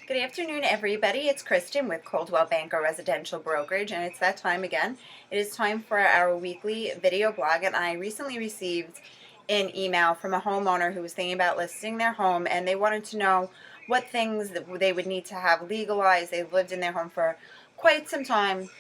Good afternoon, everybody. It's Kristen with Coldwell Banker Residential Brokerage, and it's that time again. It is time for our weekly video blog, and I recently received an email from a homeowner who was thinking about listing their home, and they wanted to know what things that they would need to have legalized. They've lived in their home for quite some time,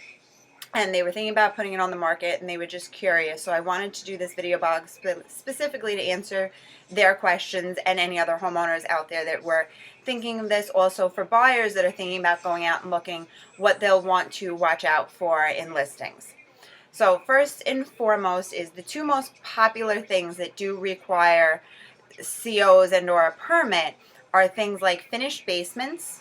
and they were thinking about putting it on the market, and they were just curious. So I wanted to do this video blog specifically to answer their questions and any other homeowners out there that were thinking of this. Also for buyers that are thinking about going out and looking what they'll want to watch out for in listings. So first and foremost is the two most popular things that do require COs and or a permit are things like finished basements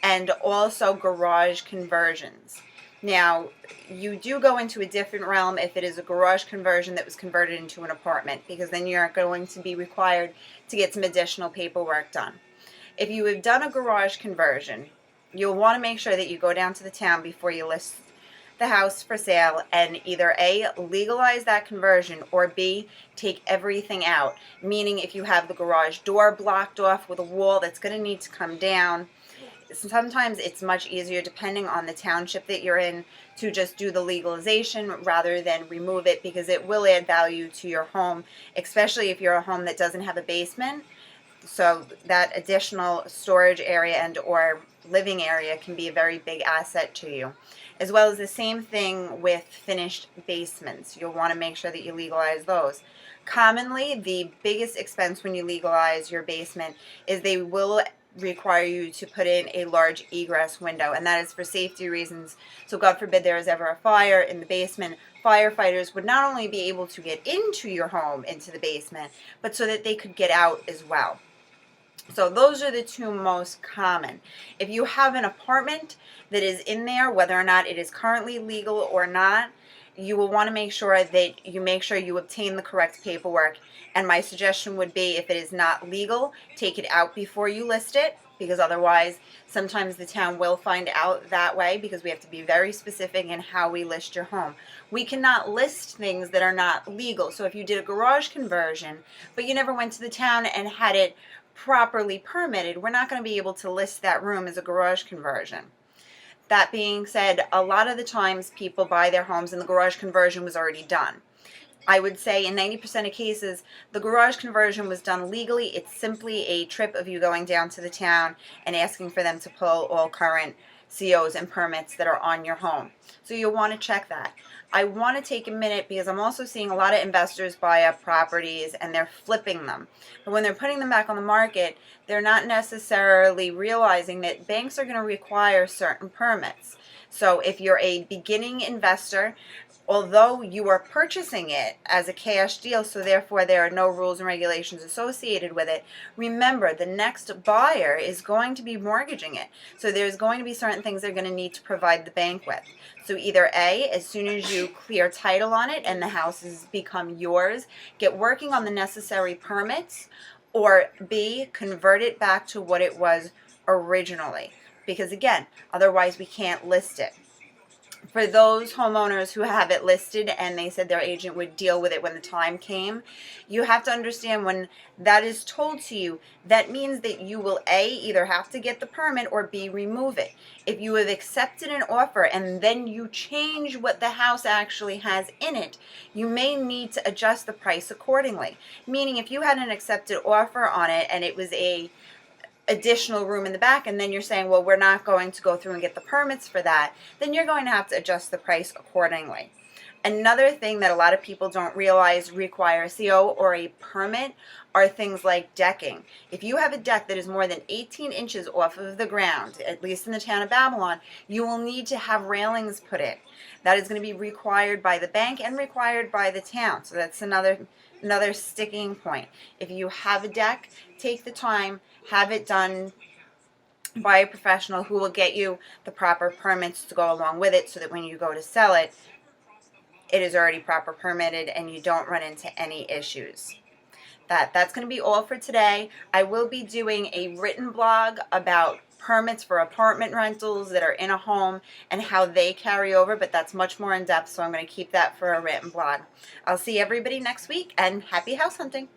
and also garage conversions. Now, you do go into a different realm if it is a garage conversion that was converted into an apartment, because then you're going to be required to get some additional paperwork done. If you have done a garage conversion, you'll want to make sure that you go down to the town before you list the house for sale and either A, legalize that conversion, or B, take everything out. Meaning if you have the garage door blocked off with a wall that's going to need to come down, sometimes it's much easier, depending on the township that you're in, to just do the legalization rather than remove it, because it will add value to your home, especially if you're a home that doesn't have a basement. So that additional storage area and or living area can be a very big asset to you. As well as the same thing with finished basements. You'll want to make sure that you legalize those. Commonly, the biggest expense when you legalize your basement is they will require you to put in a large egress window, and that is for safety reasons. So God forbid there is ever a fire in the basement, firefighters would not only be able to get into your home, into the basement, but so that they could get out as well. So those are the two most common. If you have an apartment that is in there, whether or not it is currently legal or not, you will want to make sure that you obtain the correct paperwork. And my suggestion would be, if it is not legal, take it out before you list it, because otherwise sometimes the town will find out that way, because we have to be very specific in how we list your home. We cannot list things that are not legal. So if you did a garage conversion, but you never went to the town and had it properly permitted, we're not going to be able to list that room as a garage conversion. That being said, a lot of the times people buy their homes and the garage conversion was already done. I would say in 90% of cases, the garage conversion was done legally. It's simply a trip of you going down to the town and asking for them to pull all current COs and permits that are on your home. So you'll want to check that. I want to take a minute, because I'm also seeing a lot of investors buy up properties and they're flipping them. But when they're putting them back on the market, they're not necessarily realizing that banks are going to require certain permits. So if you're a beginning investor, although you are purchasing it as a cash deal, so therefore there are no rules and regulations associated with it, remember the next buyer is going to be mortgaging it. So there's going to be certain things they're going to need to provide the bank with. So either A, as soon as you clear title on it and the house has become yours, get working on the necessary permits, or B, convert it back to what it was originally. Because again, otherwise we can't list it. For those homeowners who have it listed and they said their agent would deal with it when the time came, you have to understand, when that is told to you, that means that you will A, either have to get the permit, or B, remove it. If you have accepted an offer and then you change what the house actually has in it, you may need to adjust the price accordingly. Meaning, if you had an accepted offer on it and it was a additional room in the back, and then you're saying, well, we're not going to go through and get the permits for that, then you're going to have to adjust the price accordingly. Another thing that a lot of people don't realize require a CO or a permit are things like decking. If you have a deck that is more than 18 inches off of the ground, at least in the town of Babylon, you will need to have railings put in. That is going to be required by the bank and required by the town. So that's another sticking point. If you have a deck, take the time, have it done by a professional who will get you the proper permits to go along with it, so that when you go to sell it, it is already proper permitted and you don't run into any issues. That's going to be all for today. I will be doing a written blog about permits for apartment rentals that are in a home and how they carry over, but that's much more in depth, so I'm going to keep that for a written blog. I'll see everybody next week, and happy house hunting.